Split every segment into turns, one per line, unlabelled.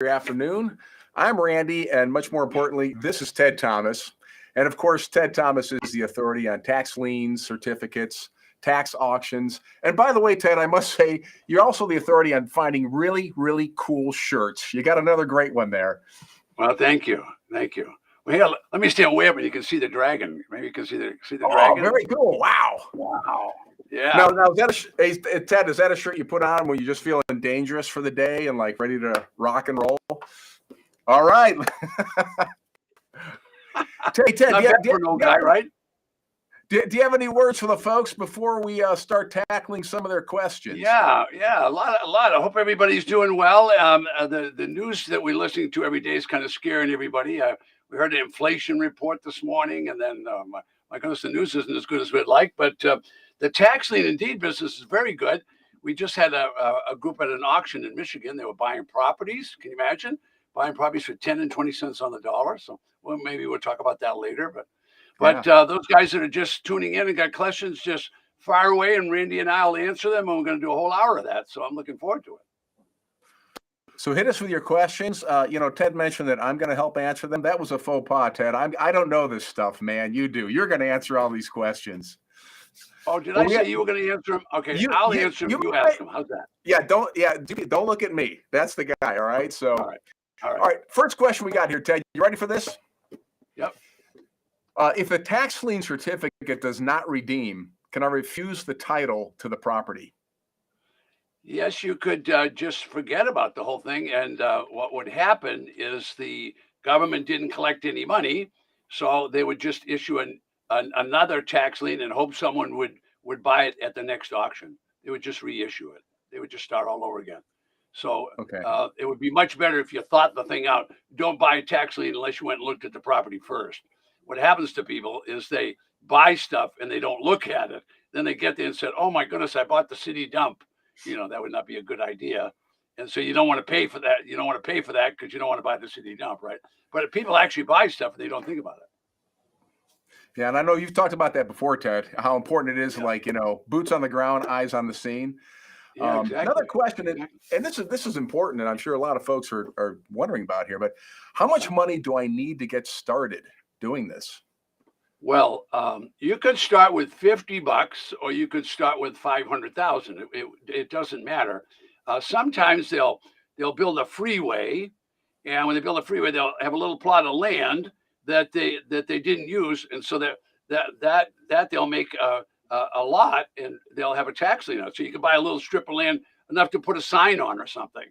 afternoon. I'm Randy, and much more importantly, this is Ted Thomas. And of course, Ted Thomas is the authority on tax liens, certificates, tax auctions. And by the way, Ted, I must say, you're also the authority on finding really, really cool shirts. You got another great one there.
Well, thank you. Thank you. Well, here, let me stand way up and you can see the dragon. Maybe you can see the dragon.
Oh, very cool. Wow.
Wow. Yeah.
Now is that Ted, is that a shirt you put on when you're just feeling dangerous for the day and like ready to rock and roll? All right. Hey, Ted,
right?
Do you have any words for the folks before we start tackling some of their questions?
Yeah, a lot. I hope everybody's doing well. The news that we're listening to every day is kind of scaring everybody. We heard an inflation report this morning, and then my goodness, the news isn't as good as we'd like. But the tax lien and deed business is very good. We just had a group at an auction in Michigan. They were buying properties. Can you imagine buying properties for 10 and 20 cents on the dollar? So, well, maybe we'll talk about that later. But those guys that are just tuning in and got questions, just fire away, and Randy and I will answer them, and we're going to do a whole hour of that. So I'm looking forward to it.
So hit us with your questions. Ted mentioned that I'm going to help answer them. That was a faux pas, Ted. I don't know this stuff, man. You do. You're going to answer all these questions.
Oh, did I say you were going to answer them? Okay, I'll answer them. You ask them. How's that?
Yeah, don't look at me. That's the guy. All right. So,
all right.
First question we got here, Ted. You ready for this?
Yep.
If a tax lien certificate does not redeem, can I refuse the title to the property?
Yes, you could just forget about the whole thing. And what would happen is the government didn't collect any money, so they would just issue another tax lien and hope someone would buy it at the next auction. They would just reissue it. They would just start all over again. So it would be much better if you thought the thing out. Don't buy a tax lien unless you went and looked at the property first. What happens to people is they buy stuff and they don't look at it. Then they get there and said, oh my goodness, I bought the city dump. That would not be a good idea. And so you don't want to pay for that. You don't want to pay for that because you don't want to buy the city dump, right? But if people actually buy stuff and they don't think about it.
Yeah, and I know you've talked about that before, Ted, how important it is, boots on the ground, eyes on the scene.
Yeah, exactly.
Another question, and this is important, and I'm sure a lot of folks are wondering about here, but how much money do I need to get started doing this?
Well, you could start with $50 or you could start with 500,000. It doesn't matter. Sometimes they'll build a freeway, and when they build a freeway, they'll have a little plot of land that they didn't use, and so that they'll make a lot, and they'll have a tax lien on it. So you can buy a little strip of land enough to put a sign on or something,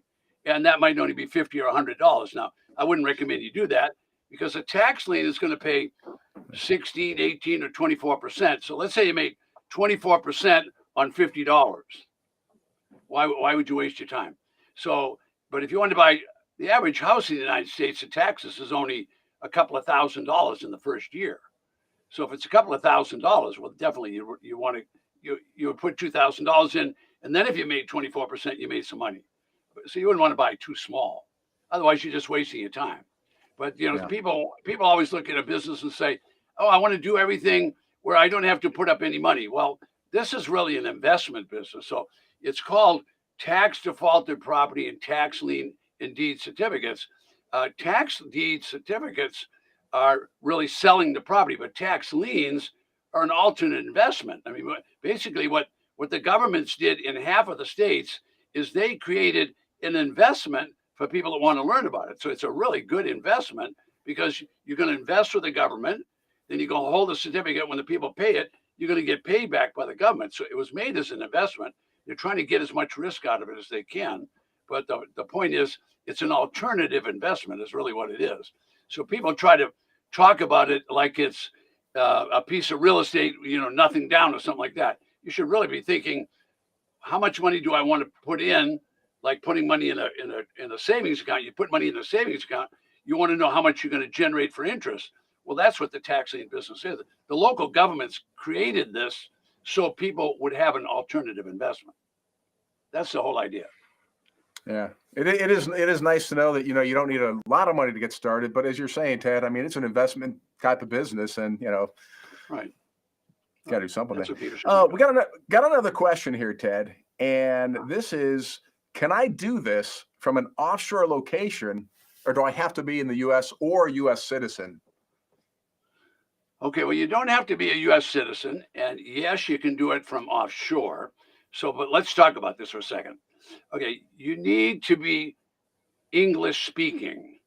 and that might only be $50 or $100. Now, I wouldn't recommend you do that because a tax lien is going to pay 16, 18, or 24%. So let's say you make 24% on $50. Why would you waste your time? So, but if you want to buy the average house in the United States, the taxes is only a couple of $1,000s in the first year. So if it's a couple of $1,000s, well, definitely you would put $2,000 in, and then if you made 24%, you made some money. So you wouldn't want to buy too small. Otherwise, you're just wasting your time. But people always look at a business and say, "Oh, I want to do everything where I don't have to put up any money." Well, this is really an investment business. So it's called tax defaulted property and tax lien and deed certificates. Tax deed certificates are really selling the property, but tax liens are an alternate investment. I mean, basically what the governments did in half of the states is they created an investment for people that want to learn about it. So it's a really good investment because you're going to invest with the government, then you're going to hold a certificate. When the people pay it, you're going to get paid back by the government. So it was made as an investment. They're trying to get as much risk out of it as they can. But the point is, it's an alternative investment is really what it is. So people try to talk about it like it's a piece of real estate, nothing down or something like that. You should really be thinking, how much money do I want to put in? Like putting money in a savings account. You put money in a savings account. You want to know how much you're going to generate for interest. Well, that's what the tax lien business is. The local governments created this so people would have an alternative investment. That's the whole idea.
Yeah, it is nice to know that, you don't need a lot of money to get started. But as you're saying, Ted, I mean, it's an investment type of business, and,
right.
Got to do something. We got another question here, Ted. And this is, can I do this from an offshore location, or do I have to be in the U.S. or a U.S. citizen?
Okay, well, you don't have to be a U.S. citizen, and yes, you can do it from offshore. So, but let's talk about this for a second. Okay, you need to be English speaking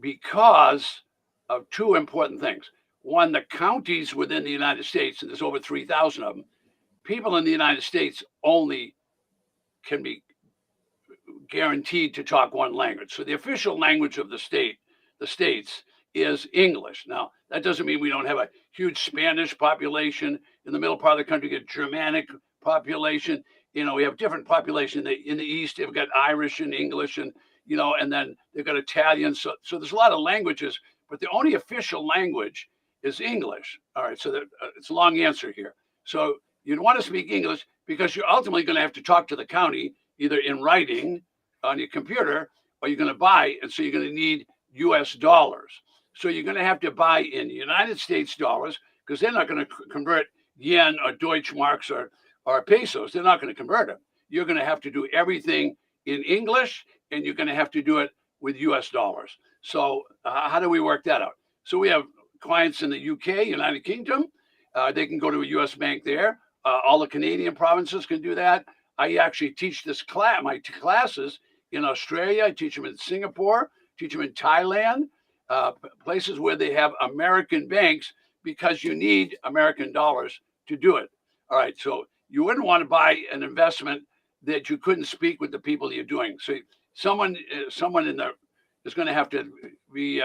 because of two important things. One, the counties within the United States, and there's over 3,000 of them, people in the United States only can be guaranteed to talk one language. So the official language of the states, is English. Now, that doesn't mean we don't have a huge Spanish population in the middle part of the country, get Germanic population. We have different population in the East. They've got Irish and English, and and then they've got Italian. So there's a lot of languages, but the only official language is English. All right, so it's a long answer here. So you'd want to speak English because you're ultimately going to have to talk to the county either in writing on your computer, or you're going to buy, and so you're going to need U.S. dollars. So you're going to have to buy in United States dollars because they're not going to convert yen or Deutschmarks or pesos. They're not going to convert them. You're going to have to do everything in English, and you're going to have to do it with U.S. dollars. So how do we work that out? So we have clients in the UK, United Kingdom. They can go to a U.S. bank there. All the Canadian provinces can do that. I actually teach my classes in Australia. I teach them in Singapore, teach them in Thailand, places where they have American banks, because you need American dollars to do it. All right, so you wouldn't want to buy an investment that you couldn't speak with the people you're doing. So someone in there is going to have to be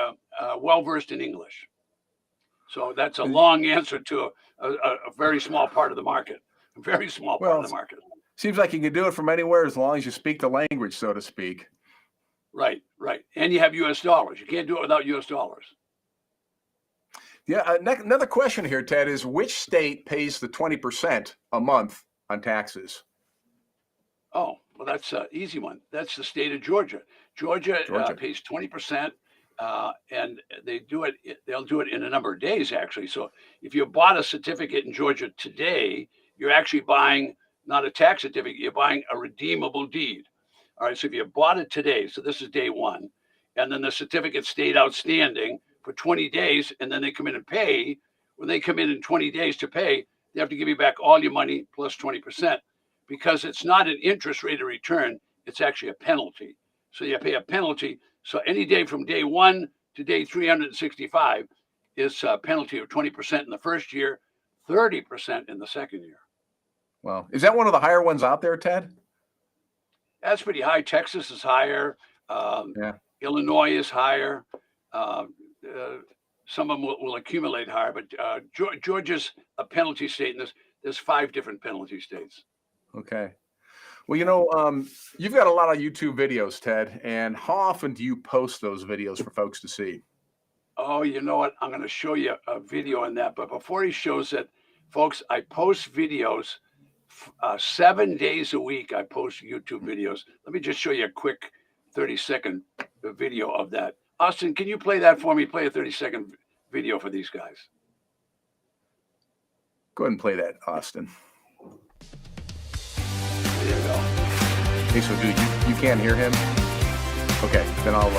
well versed in English. So that's a long answer to a very small part of the market. A very small part of the market.
Seems like you can do it from anywhere as long as you speak the language, so to speak.
Right. And you have U.S. dollars. You can't do it without U.S. dollars.
Yeah. Another question here, Ted, is which state pays the 20% a month on taxes?
Oh, well, that's an easy one. That's the state of Georgia. Georgia. Pays 20%, and they'll do it in a number of days, actually. So if you bought a certificate in Georgia today, you're actually buying not a tax certificate, you're buying a redeemable deed. All right, so if you bought it today, so this is day one, and then the certificate stayed outstanding for 20 days, and then they come in and pay. When they come in 20 days to pay, they have to give you back all your money plus 20%, because it's not an interest rate of return, it's actually a penalty. So you pay a penalty. So any day from day one to day 365 is a penalty of 20% in the first year, 30% in the second year.
Well, is that one of the higher ones out there, Ted?
That's pretty high. Texas is higher. Illinois is higher. Some of them will accumulate higher, but Georgia's a penalty state, and there's 5 different penalty states.
Okay. Well, you've got a lot of YouTube videos, Ted, and how often do you post those videos for folks to see?
Oh, you know what? I'm going to show you a video on that. But before he shows it, folks, I post videos 7 days a week. I post YouTube videos. Let me just show you a quick 30-second video of that. Austin, can you play that for me? Play a 30-second video for these guys.
Go ahead and play that, Austin.
There you go.
Hey, so dude, you can't hear him? Okay, then I'll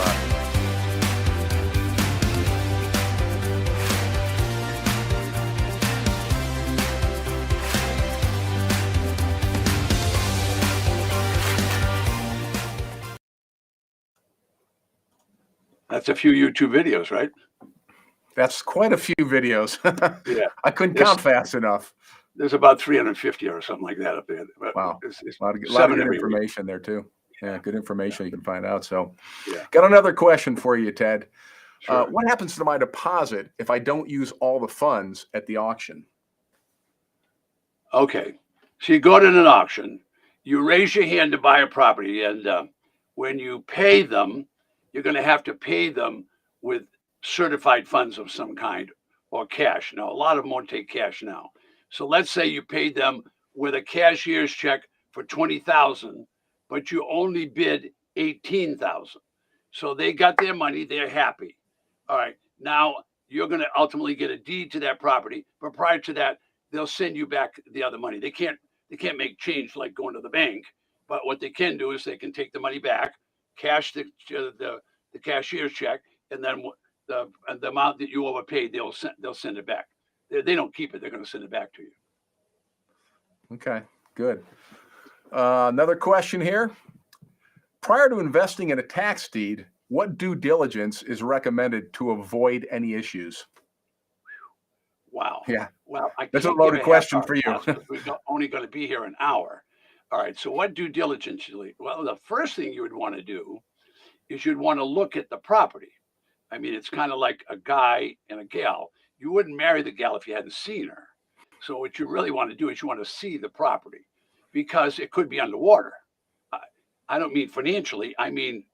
That's a few YouTube videos, right?
That's quite a few videos.
Yeah.
I couldn't count fast enough.
There's about 350 or something like that up there.
Wow. It's a lot of good information there too. Yeah, good information you can find out. So got another question for you, Ted. Sure. What happens to my deposit if I don't use all the funds at the auction?
Okay. So you go to an auction, you raise your hand to buy a property, and when you pay them, you're going to have to pay them with certified funds of some kind or cash. Now, a lot of them won't take cash now. So let's say you paid them with a cashier's check for $20,000, but you only bid $18,000. So they got their money, they're happy. All right, now you're going to ultimately get a deed to that property, but prior to that, they'll send you back the other money. They can't make change like going to the bank, but what they can do is they can take the money back cash the cashier's check, and then the amount that you overpaid, they'll send it back. They don't keep it; they're going to send it back to you.
Okay, good. Another question here. Prior to investing in a tax deed, what due diligence is recommended to avoid any issues?
Wow.
Yeah.
Well, I
That's a
can't
loaded
give
question
half-hour
for you.
class because we're only going to be here an hour. All right. So what due diligence you leave? Well, the first thing you would want to do is you'd want to look at the property. I mean, it's kind of like a guy and a gal. You wouldn't marry the gal if you hadn't seen her. So what you really want to do is you want to see the property because it could be underwater. I don't mean financially. I mean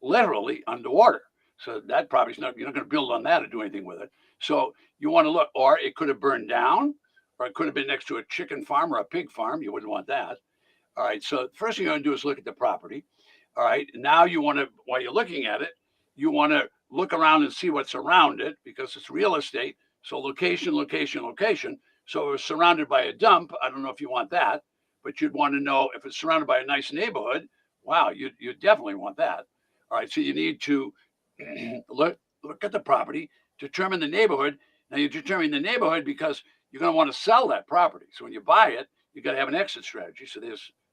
literally underwater. So that property's not, you're not going to build on that or do anything with it. So you want to look, or it could have burned down, or it could have been next to a chicken farm or a pig farm. You wouldn't want that. All right. So the first thing you're going to do is look at the property. All right. Now you want to, while you're looking at it, you want to look around and see what's around it because it's real estate. So location, location, location. So if it's surrounded by a dump, I don't know if you want that, but you'd want to know if it's surrounded by a nice neighborhood. Wow, you definitely want that. All right. So you need to look at the property, determine the neighborhood. Now you're determining the neighborhood because you're going to want to sell that property. So when you buy it, you got to have an exit strategy. So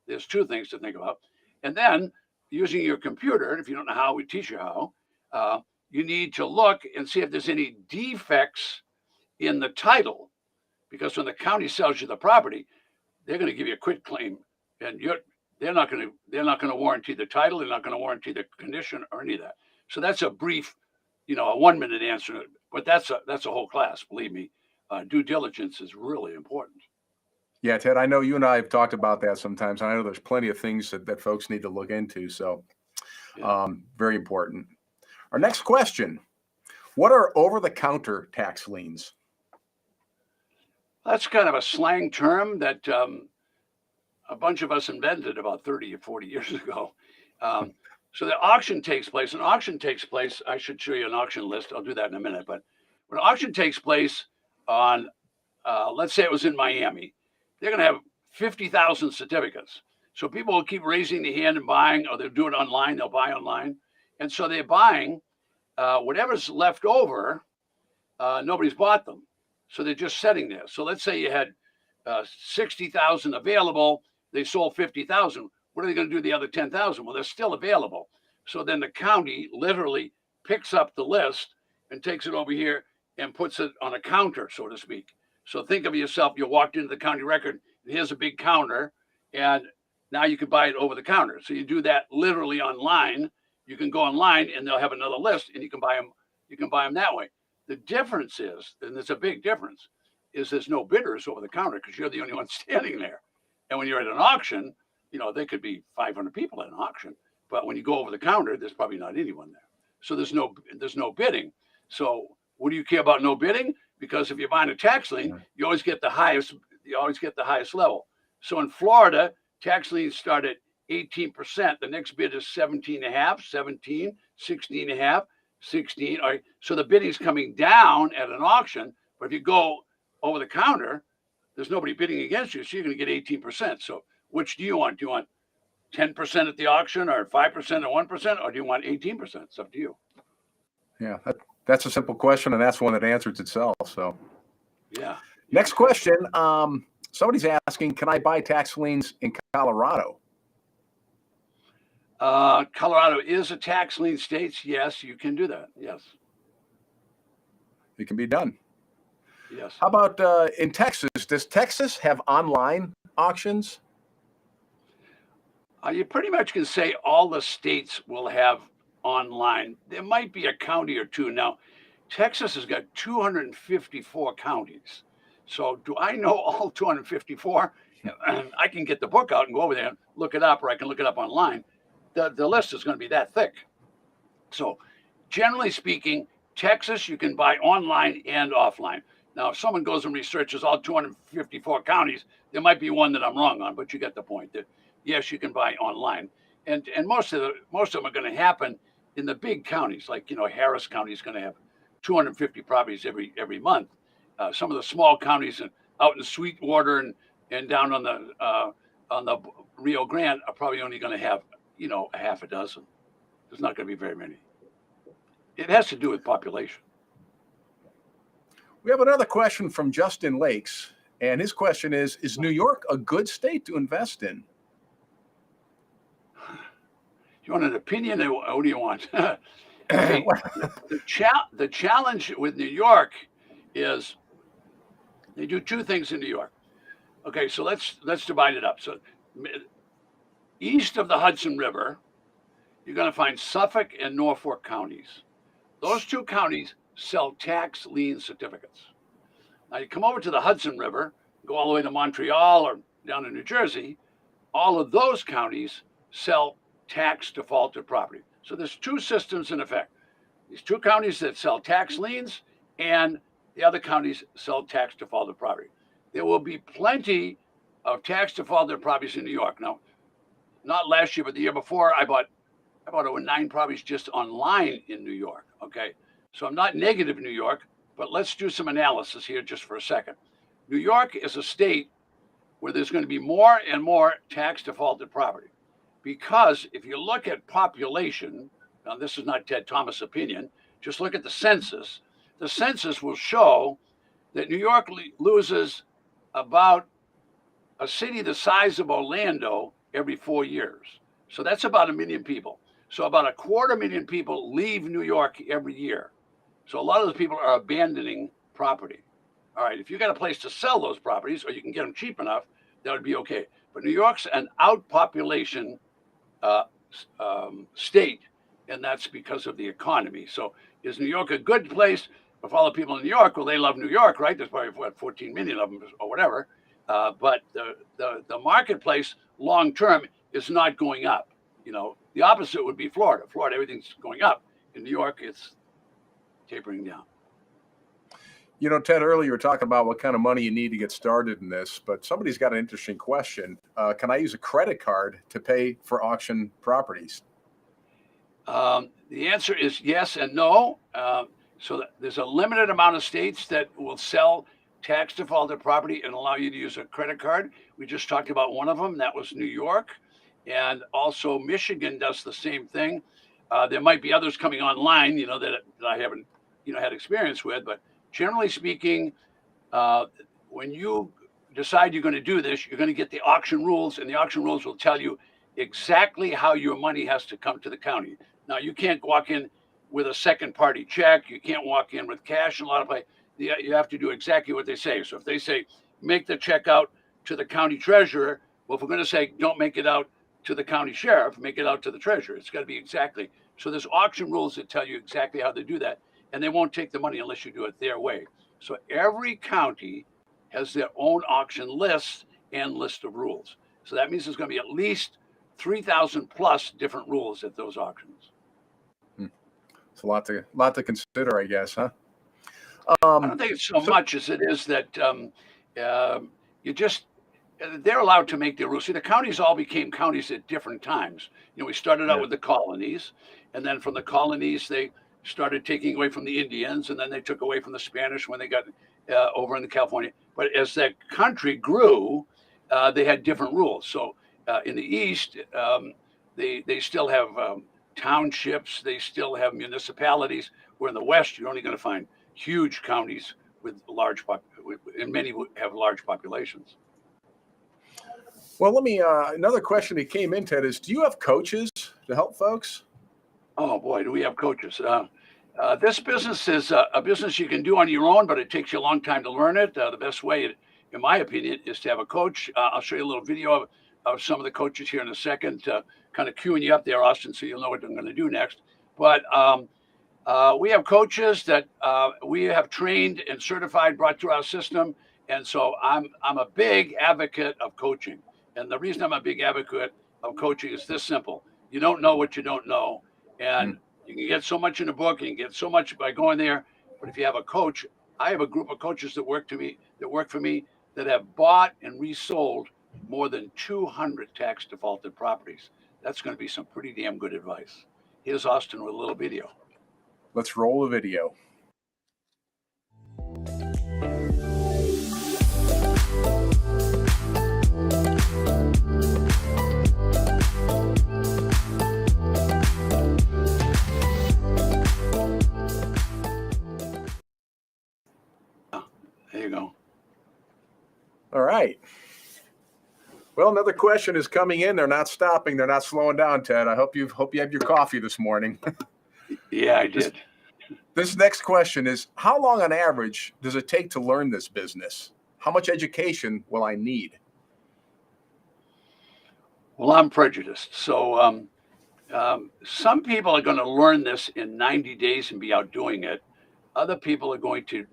there's two things to think about. And then using your computer, if you don't know how, we teach you how, you need to look and see if there's any defects in the title. Because when the county sells you the property, they're going to give you a quit claim, and they're not going to warranty the title. They're not going to warranty the condition or any of that. So that's a brief, a 1-minute answer, but that's a whole class. Believe me, due diligence is really important.
Yeah, Ted, I know you and I have talked about that sometimes. I know there's plenty of things that folks need to look into. So very important. Our next question, what are over-the-counter tax liens?
That's kind of a slang term that a bunch of us invented about 30 or 40 years ago. So the auction takes place. An auction takes place. I should show you an auction list. I'll do that in a minute. But when an auction takes place on, let's say it was in Miami, they're going to have 50,000 certificates. So people will keep raising the hand and buying, or they'll do it online. They'll buy online. And so they're buying whatever's left over. Nobody's bought them. So they're just sitting there. So let's say you had 60,000 available. They sold 50,000. What are they going to do with the other 10,000? Well, they're still available. So then the county literally picks up the list and takes it over here and puts it on a counter, so to speak. So think of yourself, you walked into the county record, and here's a big counter, and now you can buy it over the counter. So you do that literally online. You can go online and they'll have another list and you can buy them that way. The difference is, and there's a big difference, is there's no bidders over the counter because you're the only one standing there. And when you're at an auction, there could be 500 people at an auction, but when you go over the counter, there's probably not anyone there. So there's no bidding. So what do you care about no bidding? Because if you're buying a tax lien, you always get the highest level. So in Florida, tax liens start at 18%. The next bid is 17.5, 17, 16.5, 16. All right. So the bidding is coming down at an auction, but if you go over the counter, there's nobody bidding against you, so you're going to get 18%. So which do you want? Do you want 10% at the auction, or 5% or 1%, or do you want 18%? It's up to you.
Yeah, that's a simple question, and that's one that answers itself. So,
yeah.
Next question. Somebody's asking, can I buy tax liens in Colorado?
Colorado is a tax lien state. Yes, you can do that. Yes.
It can be done.
Yes.
How about in Texas? Does Texas have online auctions?
You pretty much can say all the states will have online. There might be a county or two. Now, Texas has got 254 counties. So do I know all 254? I can get the book out and go over there and look it up, or I can look it up online. The list is going to be that thick. So generally speaking, Texas, you can buy online and offline. Now, if someone goes and researches all 254 counties, there might be one that I'm wrong on, but you get the point that yes, you can buy online. And most of them are going to happen in the big counties, like, Harris County is going to have 250 properties every month. Some of the small counties out in Sweetwater and down on the Rio Grande are probably only going to have, a half a dozen. There's not going to be very many. It has to do with population.
We have another question from Justin Lakes, and his question is New York a good state to invest in?
You want an opinion, or what do you want? Okay. The challenge with New York is they do two things in New York. Okay, so let's divide it up. So east of the Hudson River, you're going to find Suffolk and Norfolk counties. Those two counties sell tax lien certificates. Now you come over to the Hudson River, go all the way to Montreal or down to New Jersey, all of those counties sell tax defaulted property. So there's two systems in effect. These two counties that sell tax liens and the other counties sell tax defaulted property. There will be plenty of tax defaulted properties in New York. Now, not last year, but the year before, I bought over 9 properties just online in New York. Okay, so I'm not negative New York, but let's do some analysis here just for a second. New York is a state where there's going to be more and more tax defaulted property, because if you look at population, now this is not Ted Thomas' opinion, just look at the census. The census will show that New York loses about a city the size of Orlando every 4 years. So that's about 1 million people. So about 250,000 people leave New York every year. So a lot of those people are abandoning property. All right, if you got a place to sell those properties, or you can get them cheap enough, that would be okay. But New York's an outpopulation state, and that's because of the economy. So is New York a good place? If all the people in New York, well, they love New York, right? There's probably 14 million of them or whatever. But the marketplace long term is not going up. You know, the opposite would be Florida. Florida, everything's going up. In New York, it's tapering down.
You know, Ted, earlier you were talking about what kind of money you need to get started in this, but somebody's got an interesting question. Can I use a credit card to pay for auction properties?
The answer is yes and no. So there's a limited amount of states that will sell tax defaulted property and allow you to use a credit card. We just talked about one of them. That was New York. And also Michigan does the same thing. There might be others coming online, you know, that I haven't, had experience with. But generally speaking, when you decide you're going to do this, you're going to get the auction rules, and the auction rules will tell you exactly how your money has to come to the county. Now, you can't walk in with a second party check. You can't walk in with cash in a lot of places. You have to do exactly what they say. So if they say, make the check out to the county treasurer, well, if we're going to say, don't make it out to the county sheriff, make it out to the treasurer. It's got to be exactly. So there's auction rules that tell you exactly how to do that. And they won't take the money unless you do it their way. So every county has their own auction list and list of rules. So that means there's going to be at least 3,000 plus different rules at those auctions.
It's a lot to consider, I guess, huh?
I don't think it's so much as it is that they're allowed to make their rules. See, the counties all became counties at different times. We started out with the colonies, and then from the colonies, they started taking away from the Indians, and then they took away from the Spanish when they got over into California. But as that country grew, they had different rules. So in the East, they still have townships, they still have municipalities, where in the West, you're only going to find huge counties with and many have large populations.
Well, let me, another question that came in, Ted, is do you have coaches to help folks?
Oh boy, do we have coaches. This business is a business you can do on your own, but it takes you a long time to learn it. The best way, in my opinion, is to have a coach. I'll show you a little video of some of the coaches here in a second, kind of queuing you up there, Austin, so you'll know what I'm going to do next. But we have coaches that we have trained and certified, brought through our system. And so I'm a big advocate of coaching. And the reason I'm a big advocate of coaching is this simple. You don't know what you don't know. And you can get so much in a book, you can get so much by going there. But if you have a coach, I have a group of coaches that work for me that have bought and resold more than 200 tax defaulted properties. That's going to be some pretty damn good advice. Here's Austin with a little video.
Let's roll the video.
you go.
All right. Well, another question is coming in. They're not stopping. They're not slowing down, Ted. I hope you have your coffee this morning.
Yeah, I did.
This next question is, how long on average does it take to learn this business? How much education will I need?
Well, I'm prejudiced. So some people are going to learn this in 90 days and be out doing it. Other people are going to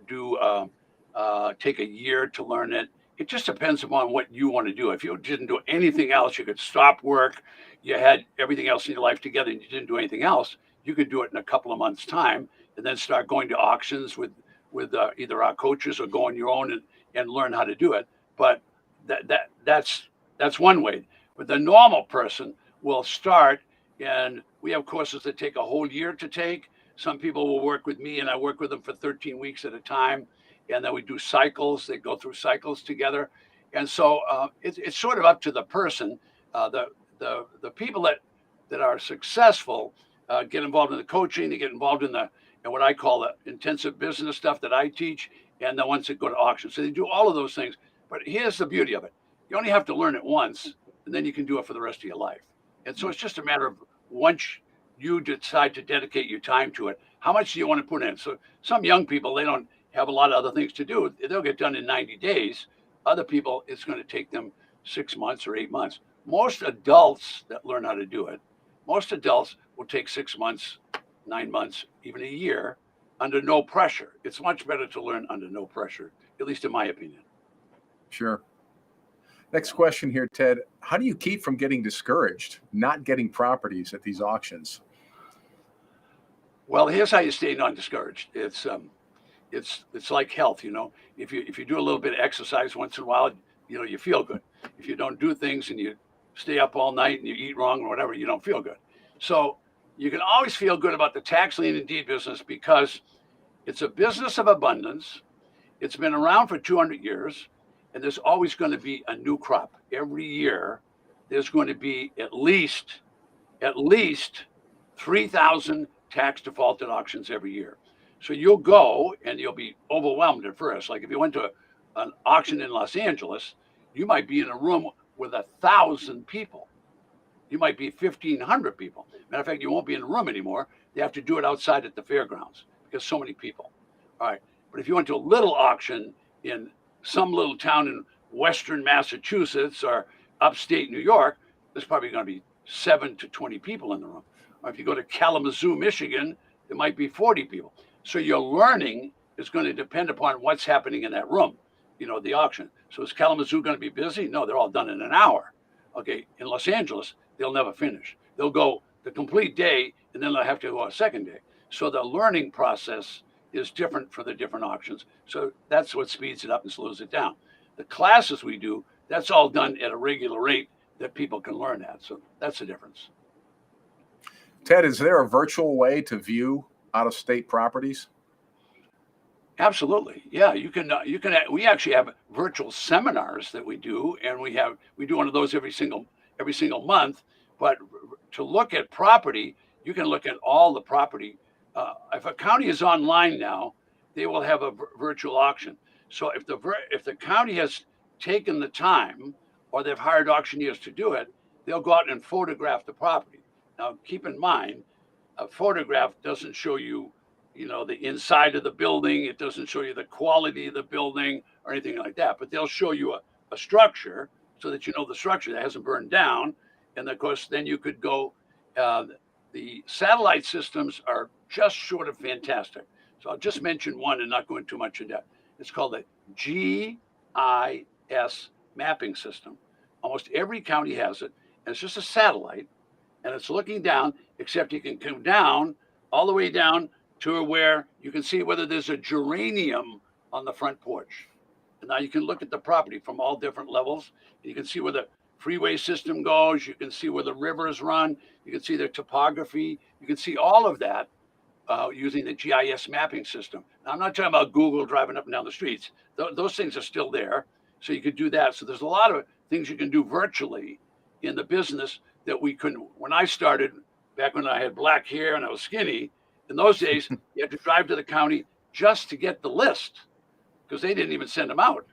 take a year to learn it. It just depends upon what you want to do. If you didn't do anything else, you could stop work. You had everything else in your life together and you didn't do anything else. You could do it in a couple of months' time and then start going to auctions with either our coaches or go on your own and learn how to do it. But that's one way. But the normal person will start, and we have courses that take a whole year to take. Some people will work with me, and I work with them for 13 weeks at a time. And then we do cycles. They go through cycles together. And so it's sort of up to the person. The people that are successful get involved in the coaching. They get involved in what I call the intensive business stuff that I teach, and the ones that go to auction. So they do all of those things. But here's the beauty of it. You only have to learn it once, and then you can do it for the rest of your life. And so it's just a matter of once you decide to dedicate your time to it, how much do you want to put in? So some young people, they don't have a lot of other things to do. They'll get done in 90 days. Other people, it's going to take them 6 months or 8 months. Most adults that learn how to do it, most adults will take 6 months, 9 months, even a year under no pressure. It's much better to learn under no pressure, at least in my opinion.
Sure. Next question here, Ted. How do you keep from getting discouraged, not getting properties at these auctions?
Well, here's how you stay non-discouraged. It's like health, you know. If you do a little bit of exercise once in a while, you know, you feel good. If you don't do things and you stay up all night and you eat wrong or whatever, you don't feel good. So you can always feel good about the tax lien and deed business because it's a business of abundance. It's been around for 200 years, and there's always going to be a new crop. Every year, there's going to be at least 3,000 tax defaulted auctions every year. So you'll go and you'll be overwhelmed at first. Like if you went to an auction in Los Angeles, you might be in a room with 1,000 people. You might be 1,500 people. Matter of fact, you won't be in the room anymore. They have to do it outside at the fairgrounds because so many people. All right. But if you went to a little auction in some little town in Western Massachusetts or upstate New York, there's probably going to be 7 to 20 people in the room. Or if you go to Kalamazoo, Michigan, there might be 40 people. So your learning is going to depend upon what's happening in that room, you know, the auction. So is Kalamazoo going to be busy? No, they're all done in an hour. Okay, in Los Angeles, they'll never finish. They'll go the complete day, and then they'll have to go a second day. So the learning process is different for the different auctions. So that's what speeds it up and slows it down. The classes we do, that's all done at a regular rate that people can learn at. So that's the difference.
Ted, is there a virtual way to view out-of-state properties?
Absolutely. Yeah, you can. We actually have virtual seminars that we do, and we do one of those every single month. But to look at property, you can look at all the property. If a county is online now, they will have a virtual auction. So if the county has taken the time, or they've hired auctioneers to do it, they'll go out and photograph the property. Now, keep in mind, a photograph doesn't show you, you know, the inside of the building. It doesn't show you the quality of the building or anything like that. But they'll show you a structure so that you know the structure that hasn't burned down. And of course, then you could go. The satellite systems are just short of fantastic. So I'll just mention one and not go into too much in depth. It's called the GIS mapping system. Almost every county has it, and it's just a satellite, and it's looking down, except you can come down all the way down to where you can see whether there's a geranium on the front porch. And now you can look at the property from all different levels. You can see where the freeway system goes. You can see where the rivers run. You can see their topography. You can see all of that using the GIS mapping system. Now, I'm not talking about Google driving up and down the streets. Those things are still there. So you could do that. So there's a lot of things you can do virtually in the business that we couldn't. When I started, back when I had black hair and I was skinny, in those days, you had to drive to the county just to get the list. because they didn't even send them out.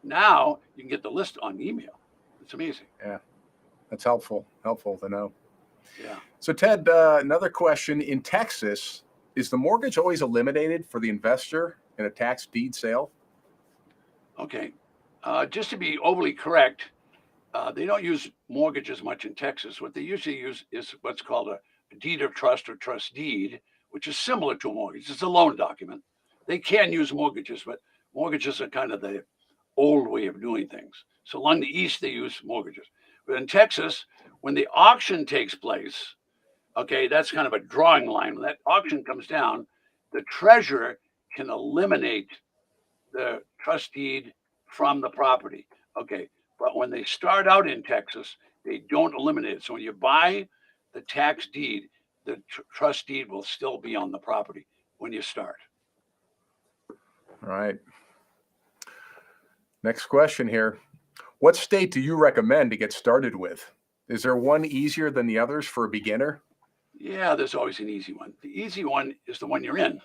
Now you can get the list on email. It's amazing.
Yeah, that's helpful to know.
Yeah.
So Ted, another question. In Texas, is the mortgage always eliminated for the investor in a tax deed sale?
Okay. Just to be overly correct, they don't use mortgages much in Texas. What they usually use is what's called a deed of trust or trust deed, which is similar to a mortgage. It's a loan document. They can use mortgages, but mortgages are kind of the old way of doing things. So along the east, they use mortgages. But in Texas, when the auction takes place, okay, that's kind of a drawing line. When that auction comes down, the treasurer can eliminate the trust deed from the property. Okay, but when they start out in Texas, they don't eliminate it. So when you buy the tax deed, the trust deed will still be on the property when you start.
All right. Next question here. What state do you recommend to get started with? Is there one easier than the others for a beginner?
Yeah, there's always an easy one. The easy one is the one you're in.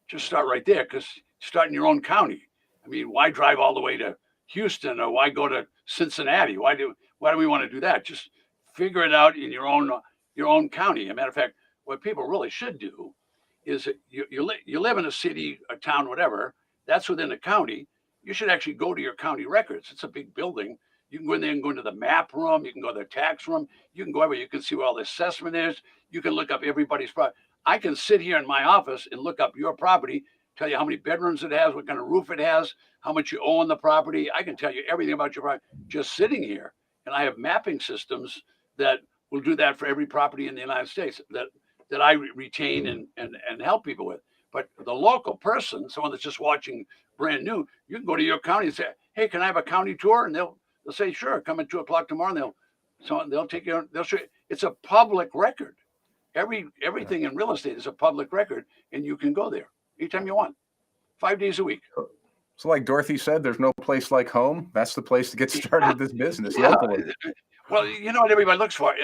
Just start right there, because start in your own county. I mean, why drive all the way to Houston, or why go to Cincinnati? Why do we want to do that? Just figure it out in your own county. As a matter of fact, what people really should do is you live in a city, a town, whatever. That's within a county. You should actually go to your county records. It's a big building. You can go in there and go into the map room. You can go to the tax room. You can go everywhere. You can see where all the assessment is. You can look up everybody's property. I can sit here in my office and look up your property, tell you how many bedrooms it has, what kind of roof it has, how much you owe on the property. I can tell you everything about your property just sitting here. And I have mapping systems that will do that for every property in the United States that I retain and help people with. But the local person, someone that's just watching brand new, you can go to your county and say, hey, can I have a county tour? And they'll say, sure, come at 2:00 tomorrow. And they'll take you, they'll show you. It's a public record. Everything in real estate is a public record, and you can go there anytime you want, 5 days a week.
So like Dorothy said, there's no place like home. That's the place to get started this business
Yeah.
locally.
Well, you know what everybody looks for?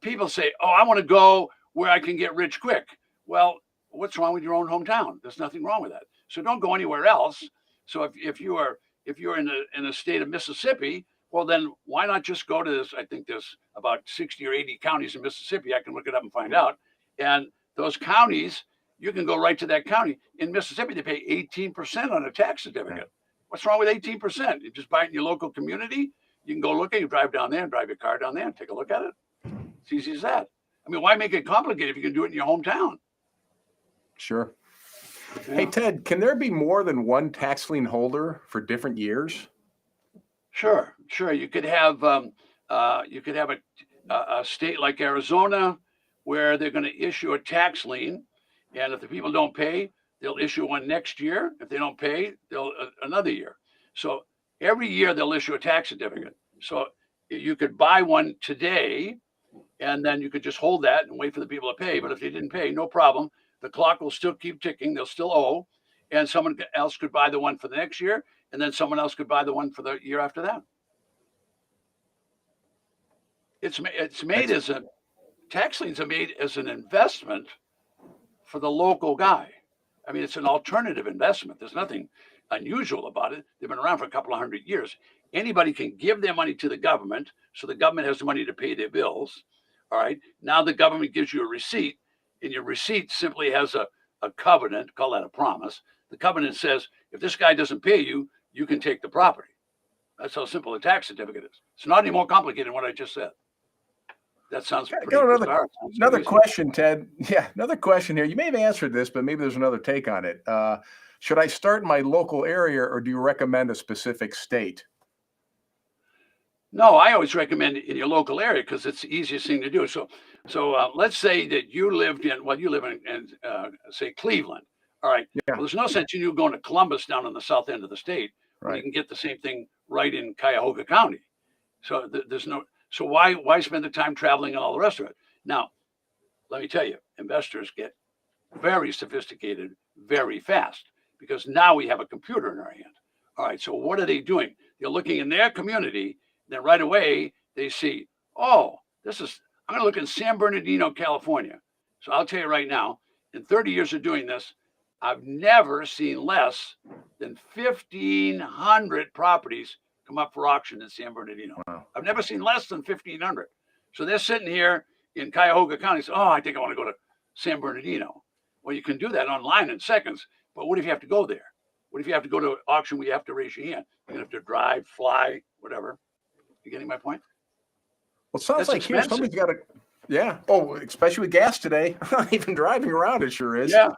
People say, oh, I want to go where I can get rich quick. Well, what's wrong with your own hometown? There's nothing wrong with that. So don't go anywhere else. So if you're in a state of Mississippi, well, then why not just go to this? I think there's about 60 or 80 counties in Mississippi. I can look it up and find out. And those counties, you can go right to that county. In Mississippi, they pay 18% on a tax certificate. What's wrong with 18%? You just buy it in your local community. You can go look at it. You drive down there and drive your car down there and take a look at it. It's easy as that. I mean, why make it complicated if you can do it in your hometown?
Sure.
Yeah.
Hey, Ted, can there be more than one tax lien holder for different years?
Sure. You could have a state like Arizona where they're going to issue a tax lien, and if the people don't pay, they'll issue one next year. If they don't pay, they'll another year. So every year they'll issue a tax certificate. So you could buy one today, and then you could just hold that and wait for the people to pay. But if they didn't pay, no problem. The clock will still keep ticking. They'll still owe, and someone else could buy the one for the next year, and then someone else could buy the one for the year after that. Tax liens are made as an investment for the local guy. I mean, it's an alternative investment. There's nothing unusual about it. They've been around for a couple of 100 years. Anybody can give their money to the government, so the government has the money to pay their bills. All right. Now the government gives you a receipt, and your receipt simply has a covenant, call that a promise. The covenant says, if this guy doesn't pay you, you can take the property. That's how simple a tax certificate is. It's not any more complicated than what I just said. That sounds pretty bizarre.
Another question, Ted. Yeah, another question here. You may have answered this, but maybe there's another take on it. Should I start in my local area, or do you recommend a specific state?
No, I always recommend in your local area because it's the easiest thing to do. So let's say that you live in say Cleveland. All right.
Yeah.
Well, there's no sense in you going to Columbus down on the south end of the state. Right. You can get the same thing right in Cuyahoga County. So there's no. So why spend the time traveling and all the rest of it? Now, let me tell you, investors get very sophisticated very fast because now we have a computer in our hand. All right. So what are they doing? They're looking in their community. Then right away they see, oh, I'm going to look in San Bernardino, California. So I'll tell you right now, in 30 years of doing this, I've never seen less than 1,500 properties come up for auction in San Bernardino.
Wow.
I've never seen less than 1,500. So they're sitting here in Cuyahoga County. So, oh, I think I want to go to San Bernardino. Well, you can do that online in seconds. But what if you have to go there? What if you have to go to an auction where you have to raise your hand? You have to drive, fly, whatever. You getting my point?
Well, it sounds
That's
like here
expensive.
somebody's got to, yeah. Oh, especially with gas today. Even driving around, it sure is.
Yeah.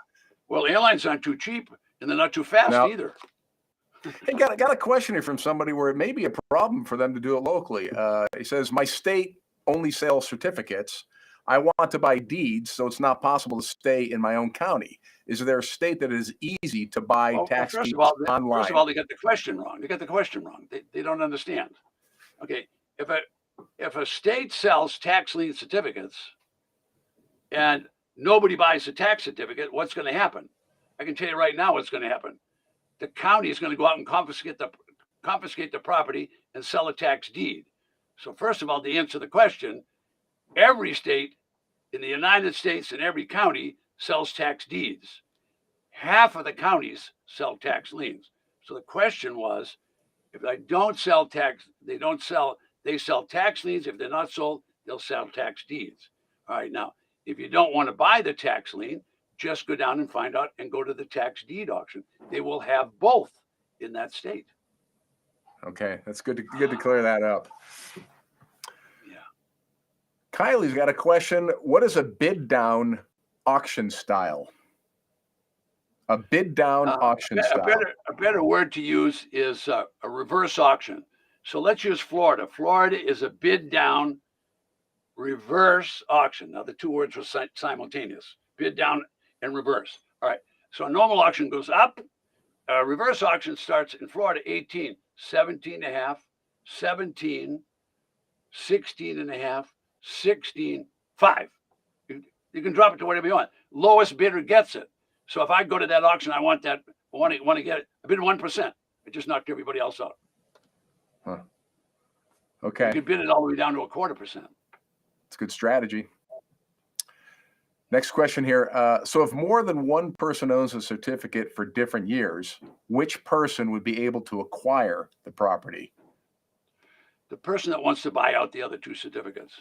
Well, airlines aren't too cheap, and they're not too fast
No.
either.
Hey, got a question here from somebody where it may be a problem for them to do it locally. He says, my state only sells certificates. I want to buy deeds, so it's not possible to stay in my own county. Is there a state that is easy to buy tax deeds online?
First of all, they got the question wrong. They don't understand. Okay, if a state sells tax lien certificates and nobody buys a tax certificate, what's going to happen? I can tell you right now what's going to happen. The county is going to go out and confiscate the property and sell a tax deed. So first of all, to answer the question, every state in the United States and every county sells tax deeds. Half of the counties sell tax liens. So the question was, if they don't sell tax, they sell tax liens. If they're not sold, they'll sell tax deeds. All right, now, if you don't want to buy the tax lien, just go down and find out and go to the tax deed auction. They will have both in that state.
Okay, that's good to clear that up.
Yeah.
Kylie's got a question. What is a bid down auction style? A bid down auction style.
A better word to use is a reverse auction. So let's use Florida. Florida is a bid down reverse auction. Now the two words were simultaneous. Bid down and reverse. All right. So a normal auction goes up. A reverse auction starts in Florida 18, 17 and a half, 17, 16 and a half, 16, 5. You can drop it to whatever you want. Lowest bidder gets it. So if I go to that auction, I want to get it. I bid 1%. I just knocked everybody else out.
Huh. Okay.
You can bid it all the way down to 0.25%.
It's a good strategy. Next question here. So if more than one person owns a certificate for different years, which person would be able to acquire the property?
The person that wants to buy out the other two certificates.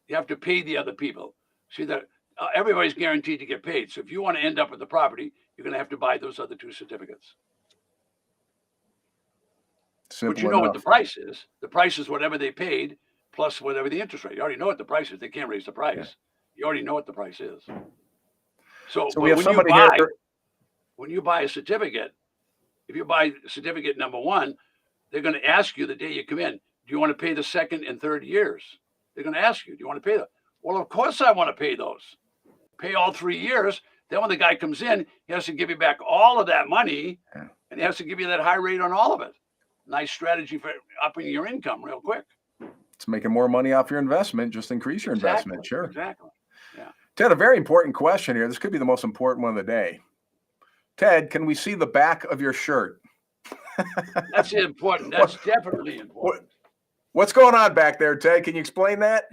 You have to pay the other people. See that everybody's guaranteed to get paid. So if you want to end up with the property, you're going to have to buy those other two certificates.
Simple
but you know
enough.
what the price is. The price is whatever they paid plus whatever the interest rate. You already know what the price is. They can't raise the price. Yeah. You already know what the price is. So
we have somebody here.
When you buy a certificate, if you buy certificate number 1, they're going to ask you the day you come in, do you want to pay the second and third years? They're going to ask you, do you want to pay that? Well, of course I want to pay those. Pay all 3 years. Then when the guy comes in, he has to give you back all of that money, and he has to give you that high rate on all of it. Nice strategy for upping your income real quick.
It's making more money off your investment. Just increase your investment. Sure.
Exactly. Yeah.
Ted, a very important question here. This could be the most important one of the day. Ted, can we see the back of your shirt?
That's important. That's definitely important.
What's going on back there, Ted? Can you explain that?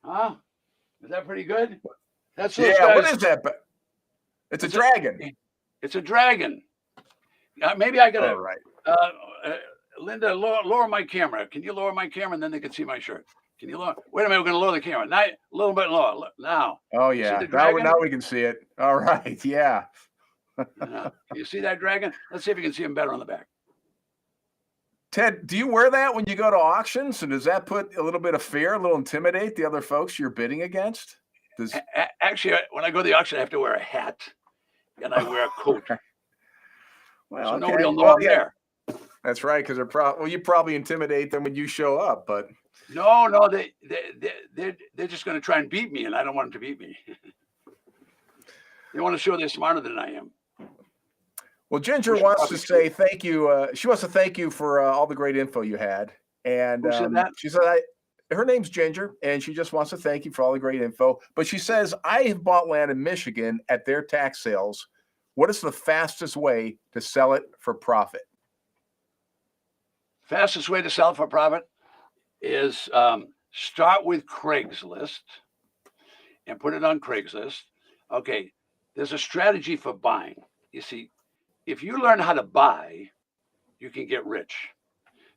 Huh? Is that pretty good? That's
what is that? It's a dragon.
It's a dragon. Maybe I got to.
All right.
Linda, lower my camera. Can you lower my camera and then they can see my shirt? Can you lower? Wait a minute. We're going to lower the camera. Now, a little bit lower. Now.
Oh, yeah. Now we can see it. All right. Yeah.
You see that dragon? Let's see if you can see him better on the back.
Ted, do you wear that when you go to auctions? And does that put a little bit of fear, a little intimidate the other folks you're bidding against?
Actually, when I go to the auction, I have to wear a hat and I wear a coat.
Well,
so nobody will know I'm there.
That's right, because you probably intimidate them when you show up, but
no, they're just going to try and beat me, and I don't want them to beat me. They want to show they're smarter than I am.
Well, Ginger wants to say thank you. She wants to thank you for all the great info you had, and
who said that?
She said her name's Ginger, and she just wants to thank you for all the great info. But she says I have bought land in Michigan at their tax sales. What is the fastest way to sell it for profit?
Fastest way to sell it for profit is start with Craigslist and put it on Craigslist. Okay, There's a strategy for buying. You see, if you learn how to buy, you can get rich.